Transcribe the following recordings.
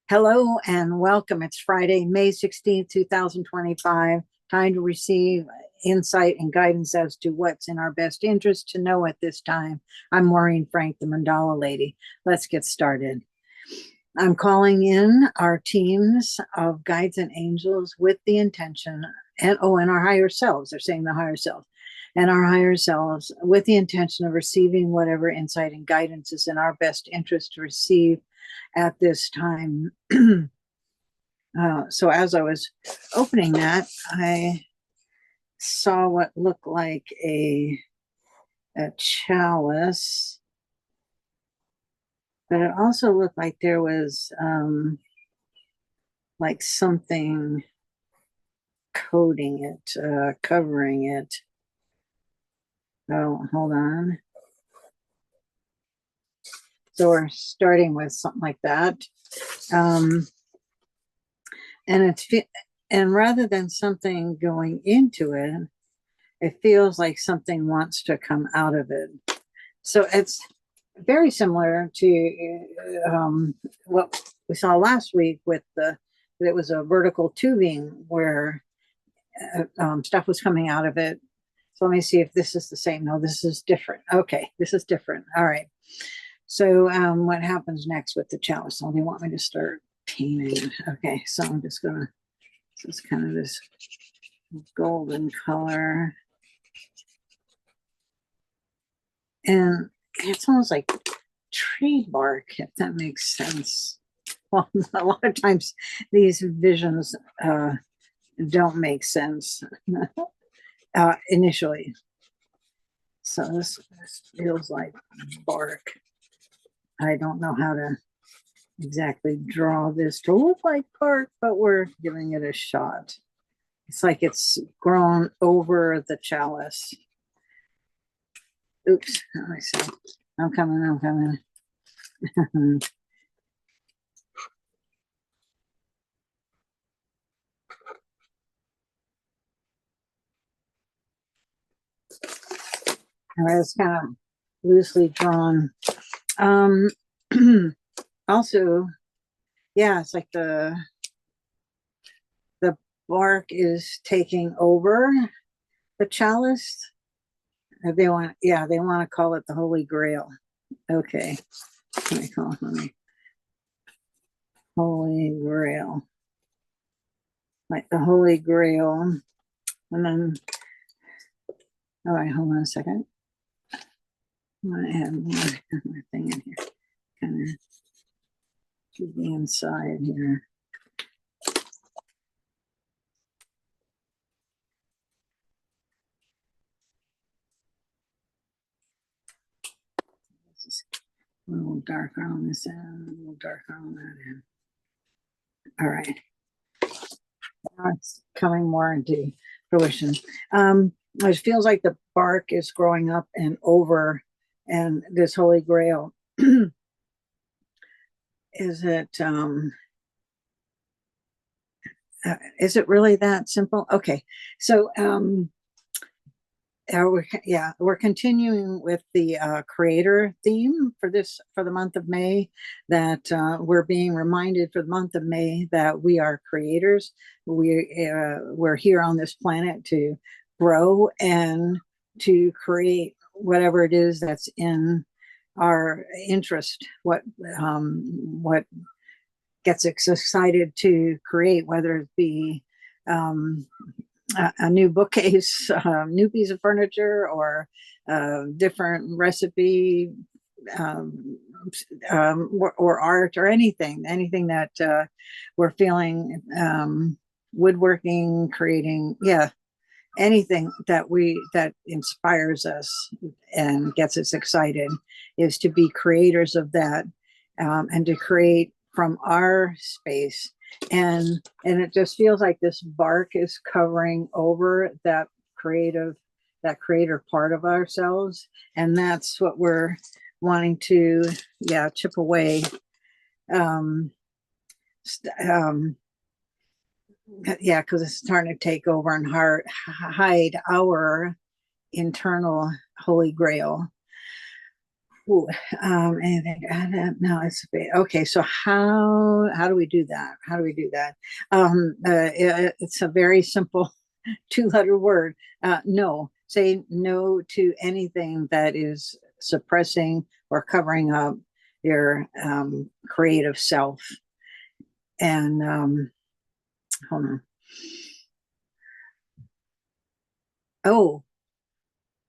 Hello and welcome. It's Friday, May 16th, 2025. Time to receive insight and guidance as to what's in our best interest to know at this time. I'm Maureen Frank, the Mandala Lady. Let's get started. I'm calling in our teams of guides and angels with the intention, and our higher selves. They're saying the higher selves. And our higher selves with the intention of receiving whatever insight and guidance is in our best interest to receive at this time. So as I was opening that, I saw what looked like a chalice, but it also looked like there was like something coating it, covering it. Oh, hold on. So we're starting with something like that. And rather than something going into it, it feels like something wants to come out of it. So it's very similar to what we saw last week with it was a vertical tubing where stuff was coming out of it. So let me see if this is the same. No, this is different. Okay, this is different. All right. So what happens next with the chalice? Oh, they want me to start painting. Okay, so I'm just gonna, this is kind of this golden color. And it's almost like tree bark, if that makes sense. Well, a lot of times these visions don't make sense initially. So this feels like bark. I don't know how to exactly draw this to look like bark, but we're giving it a shot. It's like it's grown over the chalice. Oops, let me see. I'm coming. All right, it's kind of loosely drawn. Also, yeah, it's like the bark is taking over the chalice. They want to call it the Holy Grail. Okay, let me call it Holy Grail, like the Holy Grail. And then, all right, hold on a second. I'm gonna add more thing in here, kind of to the inside here. This is a little darker on this end, a little darker on that end. All right. Now it's coming more into fruition. It feels like the bark is growing up and over, and this Holy Grail. Is it really that simple? Okay, so we're continuing with the creator theme for the month of May, that we're being reminded for the month of May that we are creators. We're here on this planet to grow and to create whatever it is that's in our interest, what gets us excited to create, whether it be a new bookcase, new piece of furniture, or different recipe, or art, or anything that we're feeling, woodworking, creating, anything that inspires us and gets us excited, is to be creators of that, and to create from our space. And it just feels like this bark is covering over that creator part of ourselves, and that's what we're wanting to chip away. Because it's starting to take over and hide our internal Holy Grail. Ooh, anything, no, okay. So how do we do that? How do we do that? It's a very simple two-letter word. No. Say no to anything that is suppressing or covering up your creative self. And hold on. Oh,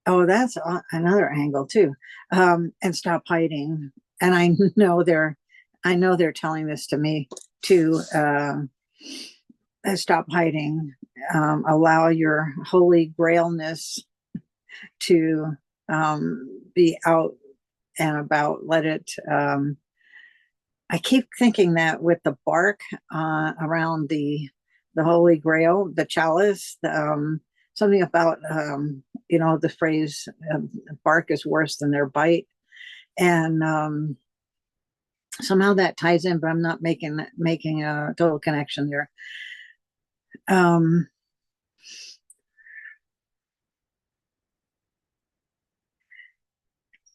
oh, that's another angle too. And stop hiding. And I know they're telling this to me to stop hiding. Allow your holy grailness to be out and about. Let it. I keep thinking that with the bark around the Holy Grail, the chalice, something about the phrase "bark is worse than their bite," and somehow that ties in, but I'm not making a total connection there. Um,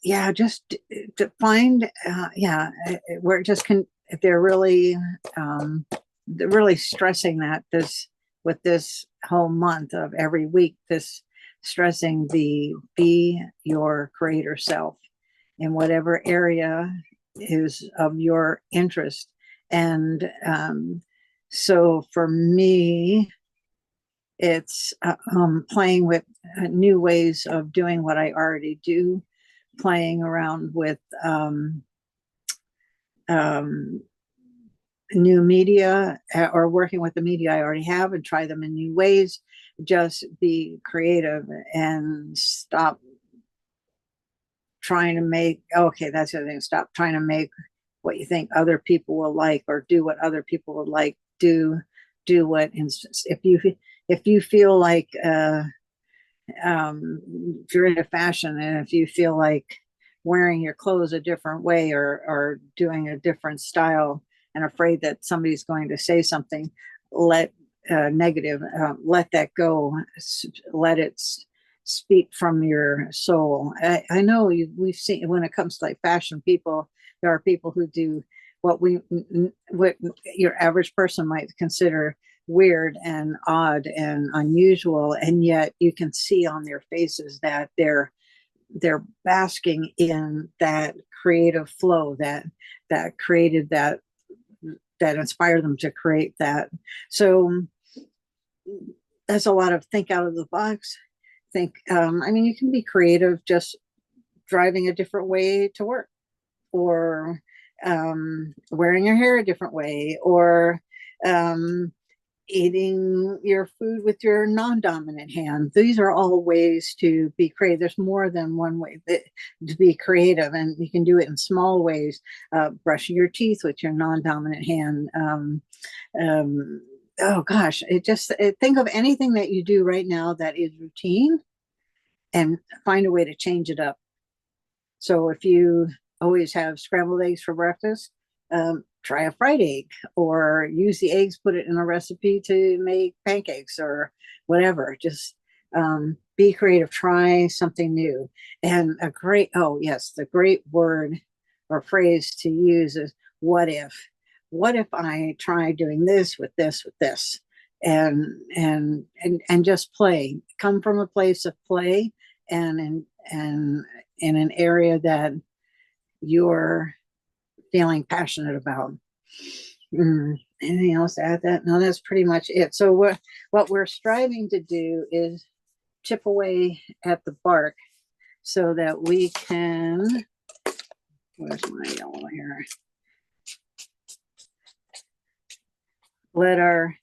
yeah, just to find, where it just can, if they're really stressing that this with this whole month of every week, this stressing the be your creator self in whatever area is of your interest. And so for me, it's playing with new ways of doing what I already do, playing around with um, new media or working with the media I already have and try them in new ways. Just be creative and stop trying to make, okay, that's the other thing. Stop trying to make what you think other people will like or do what other people would like. Do what, if you feel like, if you're into fashion and if you feel like wearing your clothes a different way or doing a different style and afraid that somebody's going to say something, let negative, let that go. Let it speak from your soul. I know we've seen when it comes to like fashion people, there are people who do what your average person might consider weird and odd and unusual, and yet you can see on their faces that they're basking in that creative flow that created that inspired them to create that. So that's a lot of think out of the box. Think, I mean, you can be creative just driving a different way to work, or wearing your hair a different way, or um, eating your food with your non-dominant hand. These are all ways to be creative. There's more than one way to be creative, and you can do it in small ways. Brushing your teeth with your non-dominant hand. Oh gosh, think of anything that you do right now that is routine and find a way to change it up. So if you always have scrambled eggs for breakfast, try a fried egg, or use the eggs, put it in a recipe to make pancakes or whatever. Just be creative, try something new. And oh yes, the great word or phrase to use is what if? What if I try doing this with this with this? And just play. Come from a place of play and in an area that you're feeling passionate about. Anything else to add that? No, that's pretty much it. So what we're striving to do is chip away at the bark so that we can, where's my yellow here? Let our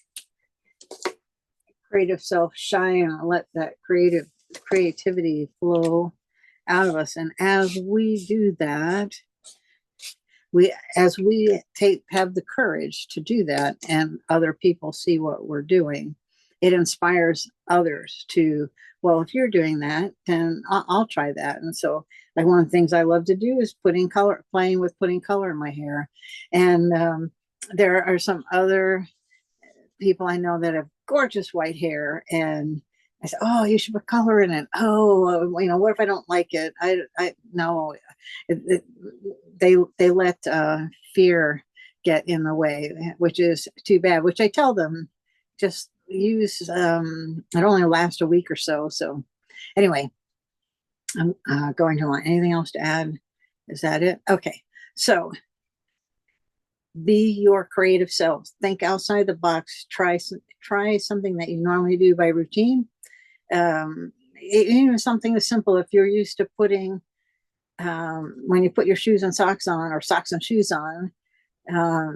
creative self shine, let that creativity flow out of us. And as we do that, as we have the courage to do that and other people see what we're doing, it inspires others to, well, if you're doing that, then I'll try that. And so like one of the things I love to do is playing with putting color in my hair. And there are some other people I know that have gorgeous white hair, and I said, oh, you should put color in it. Oh, what if I don't like it? I no, it, it, they let fear get in the way, which is too bad. Which I tell them, just use. It only lasts a week or so. So, anyway, I'm going to want anything else to add. Is that it? Okay. So be your creative self. Think outside the box. Try something that you normally do by routine. Even something as simple. If you're used to putting when you put your shoes and socks on, or socks and shoes on,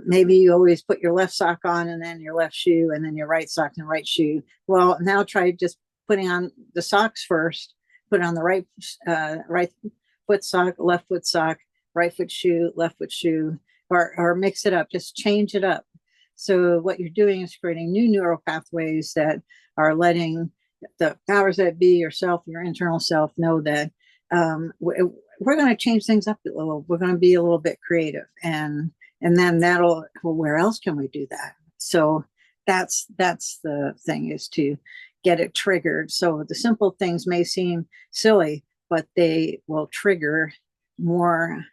maybe you always put your left sock on and then your left shoe and then your right sock and right shoe. Well, now try just putting on the socks first. Put on the right foot sock, left foot sock, right foot shoe, left foot shoe, or mix it up. Just change it up. So what you're doing is creating new neural pathways that are letting the powers that be, yourself, your internal self, know that we're going to change things up a little. We're going to be a little bit creative, and then that'll. Well, where else can we do that? So that's the thing, is to get it triggered. So the simple things may seem silly, but they will trigger more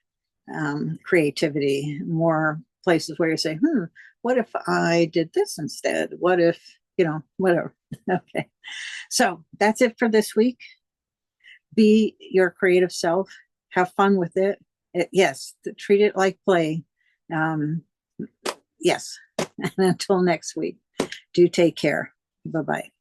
creativity, more places where you say, what if I did this instead? What if, whatever. Okay. So that's it for this week. Be your creative self. Have fun with it. Yes, treat it like play. Yes. And until next week, do take care. Bye-bye.